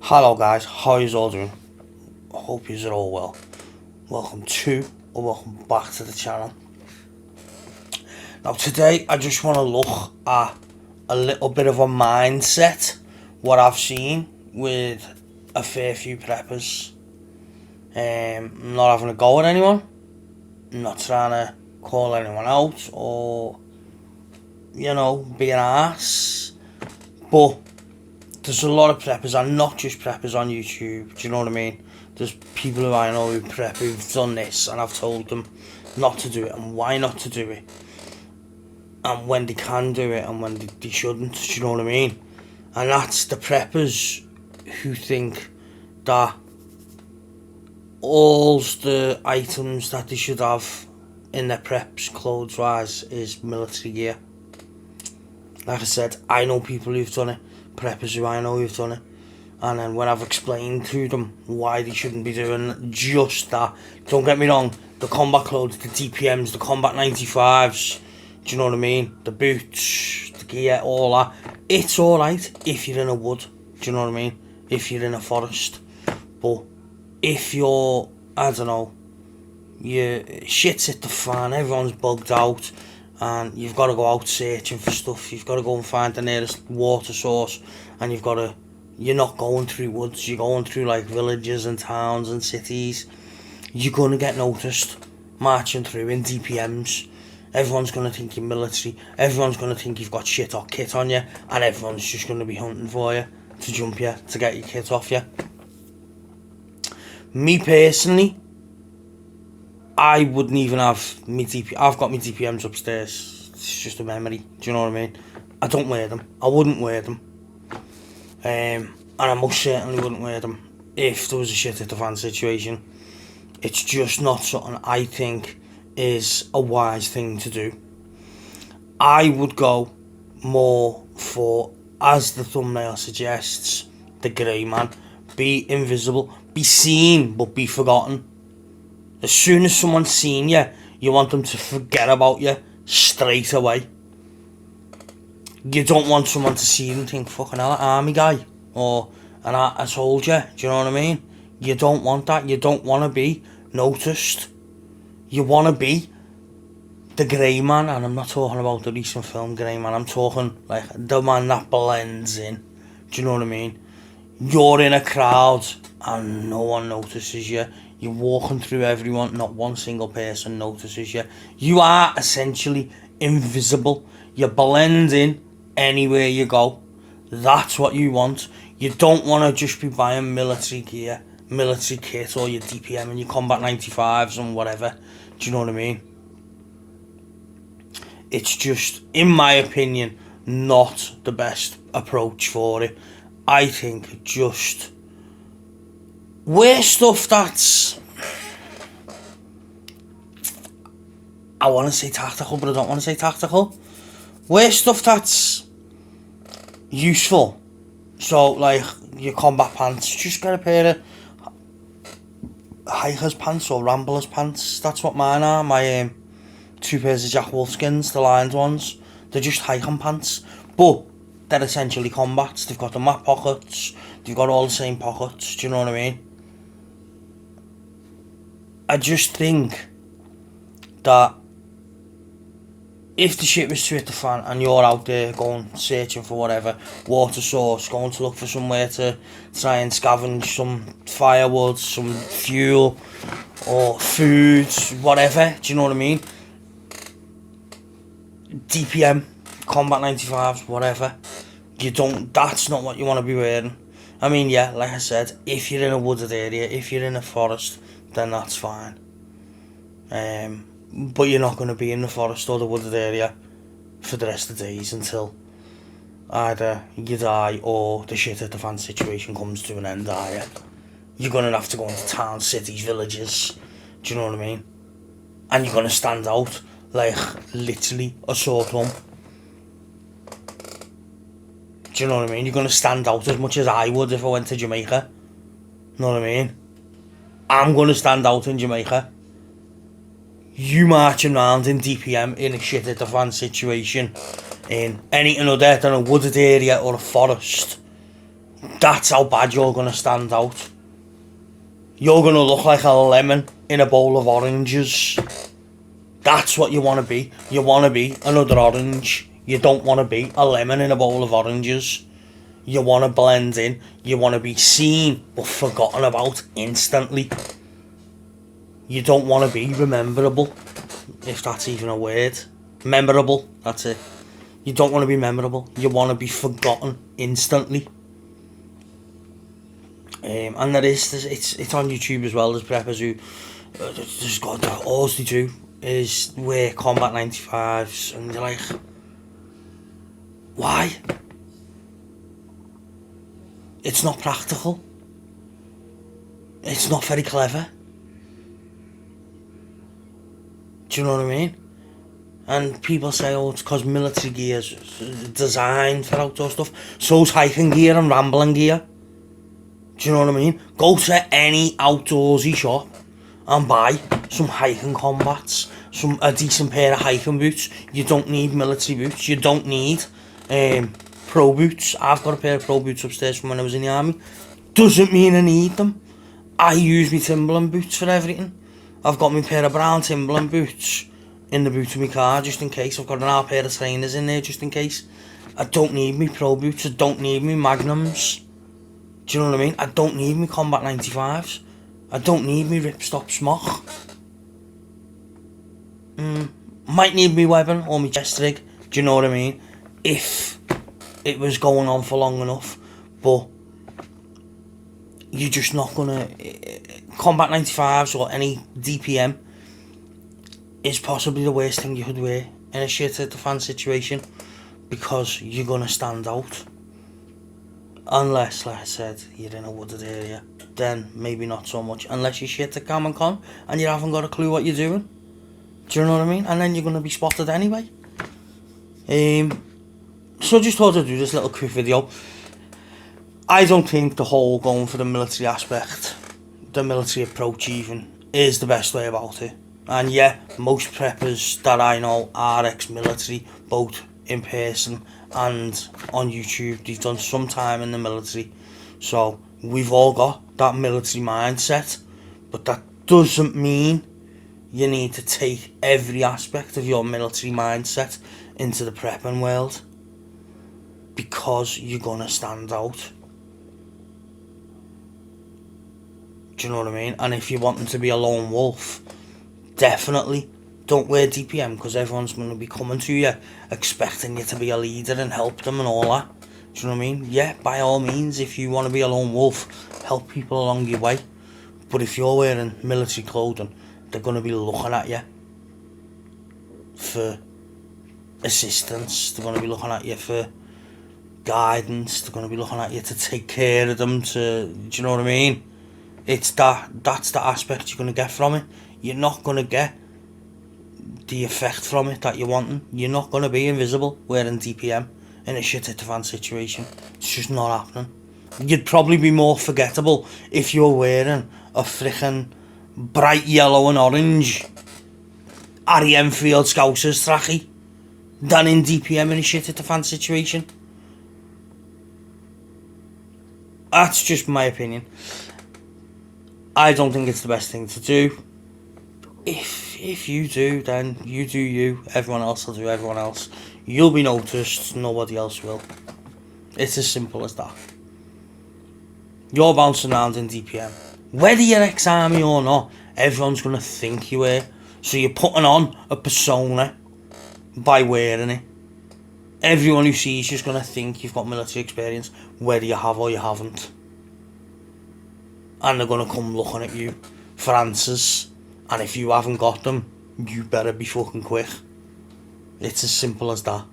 Hello guys, how are you all doing? I hope you're all well. Welcome to or welcome back to the channel. Now today I just want to look at a little bit of a mindset, what I've seen with a fair few preppers. I'm not having a go at anyone, I'm not trying to call anyone out or, be an ass, but there's a lot of preppers, and not just preppers on YouTube, do you know what I mean? There's people who I know who prep who've done this, and I've told them not to do it, and why not to do it, and when they can do it, and when they shouldn't, do you know what I mean? And that's the preppers who think that all the items that they should have in their preps, clothes-wise, is military gear. Like I said, I know people who've done it, preppers who I know who've done it, and then when I've explained to them why they shouldn't be doing just that, don't get me wrong, the combat clothes, the DPMs, the combat 95s, do you know what I mean, the boots, the gear, all that, it's alright if you're in a wood, do you know what I mean, if you're in a forest, but if you're, I don't know, your shit's hit the fan, everyone's bugged out, and you've got to go out searching for stuff, you've got to go and find the nearest water source, and you're not going through woods, you're going through like villages and towns and cities, you're going to get noticed marching through in DPMs. Everyone's going to think you're military, everyone's going to think you've got shit or kit on you, and everyone's just going to be hunting for you, to jump you, to get your kit off you. Me personally, I wouldn't even have my I've got my DPMs upstairs. It's just a memory. Do you know what I mean? I don't wear them. I wouldn't wear them. And I most certainly wouldn't wear them if there was a shit at the fan situation. It's just not something I think is a wise thing to do. I would go more for, as the thumbnail suggests, the grey man. Be invisible. Be seen, but be forgotten. As soon as someone's seen you, you want them to forget about you straight away. You don't want someone to see you and think, fucking hell, army guy, or I told you, do you know what I mean? You don't want that. You don't want to be noticed. You want to be the grey man, and I'm not talking about the recent film Grey Man, I'm talking like the man that blends in, do you know what I mean? You're in a crowd and no one notices you. You're walking through everyone, not one single person notices you. You are essentially invisible. You blend in anywhere you go. That's what you want. You don't want to just be buying military gear, military kit, or your DPM and your combat 95s and whatever. Do you know what I mean? It's just, in my opinion, not the best approach for it. I think just wear stuff that's, I want to say tactical, but I don't want to say tactical. Wear stuff that's useful. So, like, your combat pants, just get a pair of hiker's pants or rambler's pants. That's what mine are. My 2 pairs of Jack Wolfskins, the lined ones. They're just hiking pants. But they're essentially combats. They've got the map pockets. They've got all the same pockets. Do you know what I mean? I just think that if the shit was to hit the fan and you're out there going searching for whatever, water source, going to look for somewhere to try and scavenge some firewood, some fuel, or food, whatever, do you know what I mean? DPM, combat 95s, whatever. That's not what you want to be wearing. I mean, yeah, like I said, if you're in a wooded area, if you're in a forest, then that's fine. But you're not going to be in the forest or the wooded area for the rest of the days until either you die or the shit at the fan situation comes to an end, are you? You're going to have to go into towns, cities, villages, do you know what I mean? And you're going to stand out like literally a sore thumb. Do you know what I mean? You're going to stand out as much as I would if I went to Jamaica. Know what I mean? I'm going to stand out in Jamaica. You marching around in DPM in a shit at the fan situation in anything other than a wooded area or a forest, That's how bad you're going to stand out. You're going to look like a lemon in a bowl of oranges. That's what you want to be. You want to be another orange. You don't want to be a lemon in a bowl of oranges. You want to blend in. You want to be seen but forgotten about instantly. You don't want to be rememberable, if that's even a word. Memorable, that's it. You don't want to be memorable. You want to be forgotten instantly. And it's on YouTube as well. There's preppers who just got that. All they do is wear Combat 95s, and you're like, why? It's not practical. It's not very clever. Do you know what I mean? And people say, oh, it's because military gear's designed for outdoor stuff. So's hiking gear and rambling gear. Do you know what I mean? Go to any outdoorsy shop and buy some hiking combats, a decent pair of hiking boots. You don't need military boots. You don't need pro boots. I've got a pair of pro boots upstairs from when I was in the army. Doesn't mean I need them. I use my Timberland boots for everything. I've got my pair of brown Timberland boots in the boot of my car just in case. I've got an pair of trainers in there just in case. I don't need me pro boots. I don't need me Magnums. Do you know what I mean? I don't need me Combat 95s. I don't need me Ripstop smock. Might need me weapon or me chest rig. Do you know what I mean? If it was going on for long enough. But you're just not gonna... Combat 95s or any DPM is possibly the worst thing you could wear in a SHTF situation, because you're gonna stand out. Unless, like I said, you're in a wooded area, then maybe not so much. Unless you shit at Cam and Con and you haven't got a clue what you're doing. Do you know what I mean? And then you're gonna be spotted anyway. So just thought I'd do this little quick video. I don't think the whole going for the military aspect, the military approach even, is the best way about it. And yeah, most preppers that I know are ex-military, both in person and on YouTube. They've done some time in the military. So we've all got that military mindset. But that doesn't mean you need to take every aspect of your military mindset into the prepping world, because you're going to stand out. Do you know what I mean? And if you're wanting to be a lone wolf, definitely don't wear DPM, because everyone's going to be coming to you expecting you to be a leader and help them and all that. Do you know what I mean? Yeah, by all means, if you want to be a lone wolf, help people along your way. But if you're wearing military clothing, they're going to be looking at you for assistance. They're going to be looking at you for guidance. They're going to be looking at you to take care of them. Do you know what I mean? That's the aspect you're going to get from it. You're not going to get the effect from it that you're wanting. You're not going to be invisible wearing DPM in a SHTF situation. It's just not happening. You'd probably be more forgettable if you're wearing a frickin' bright yellow and orange Harry Enfield Scousers trackie than in DPM in a SHTF situation. That's just my opinion. I don't think it's the best thing to do. If you do, then you do you. Everyone else will do everyone else. You'll be noticed, nobody else will. It's as simple as that. You're bouncing around in DPM. Whether you're ex-army or not, everyone's going to think you are. So you're putting on a persona by wearing it. Everyone who sees you's going to think you've got military experience, whether you have or you haven't. And they're going to come looking at you for answers. And if you haven't got them, you better be fucking quick. It's as simple as that.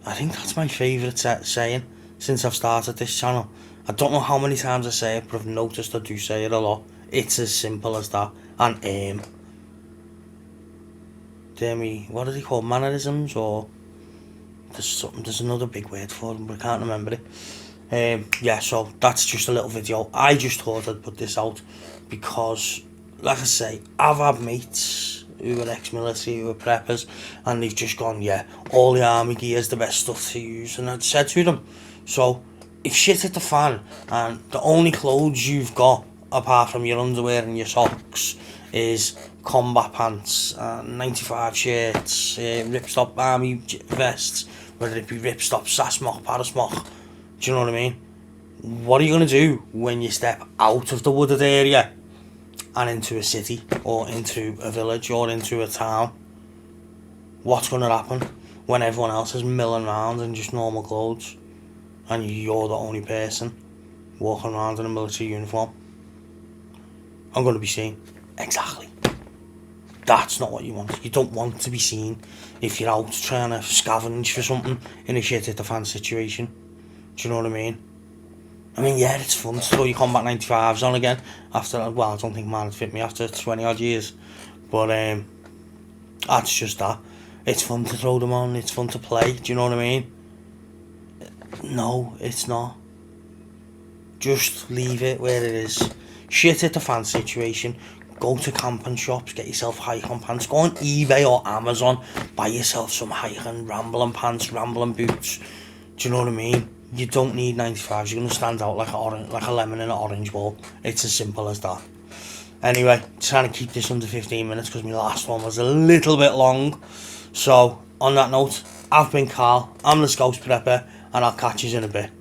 I think that's my favourite saying since I've started this channel. I don't know how many times I say it, but I've noticed I do say it a lot. It's as simple as that. And aim. What are they called? Mannerisms? Or there's another big word for them, but I can't remember it. Yeah, so that's just a little video. I just thought I'd put this out because, like I say, I've had mates who were ex-military, who were preppers, and they've just gone, yeah, all the army gear is the best stuff to use. And I'd said to them, so if shit hit the fan and the only clothes you've got apart from your underwear and your socks is combat pants, 95 shirts, ripstop army vests, whether it be ripstop, sasmock, parasmock, do you know what I mean? What are you going to do when you step out of the wooded area and into a city or into a village or into a town? What's going to happen when everyone else is milling around in just normal clothes and you're the only person walking around in a military uniform? I'm going to be seen. Exactly. That's not what you want. You don't want to be seen if you're out trying to scavenge for something in a shit hit the fan situation. Do you know what I mean? I mean, yeah, it's fun to throw your combat 95s on again after, well, I don't think mine would fit me after 20 odd years, but that's just that. It's fun to throw them on, it's fun to play, do you know what I mean? No, it's not. Just leave it where it is. Shit at the fan situation. Go to camping shops, get yourself hiking pants. Go on eBay or Amazon, buy yourself some hiking, rambling pants, rambling boots. Do you know what I mean? You don't need 95s. You're going to stand out like a lemon in an orange bowl. It's as simple as that. Anyway, trying to keep this under 15 minutes because my last one was a little bit long. So, on that note, I've been Carl. I'm the Scouts Prepper, and I'll catch you in a bit.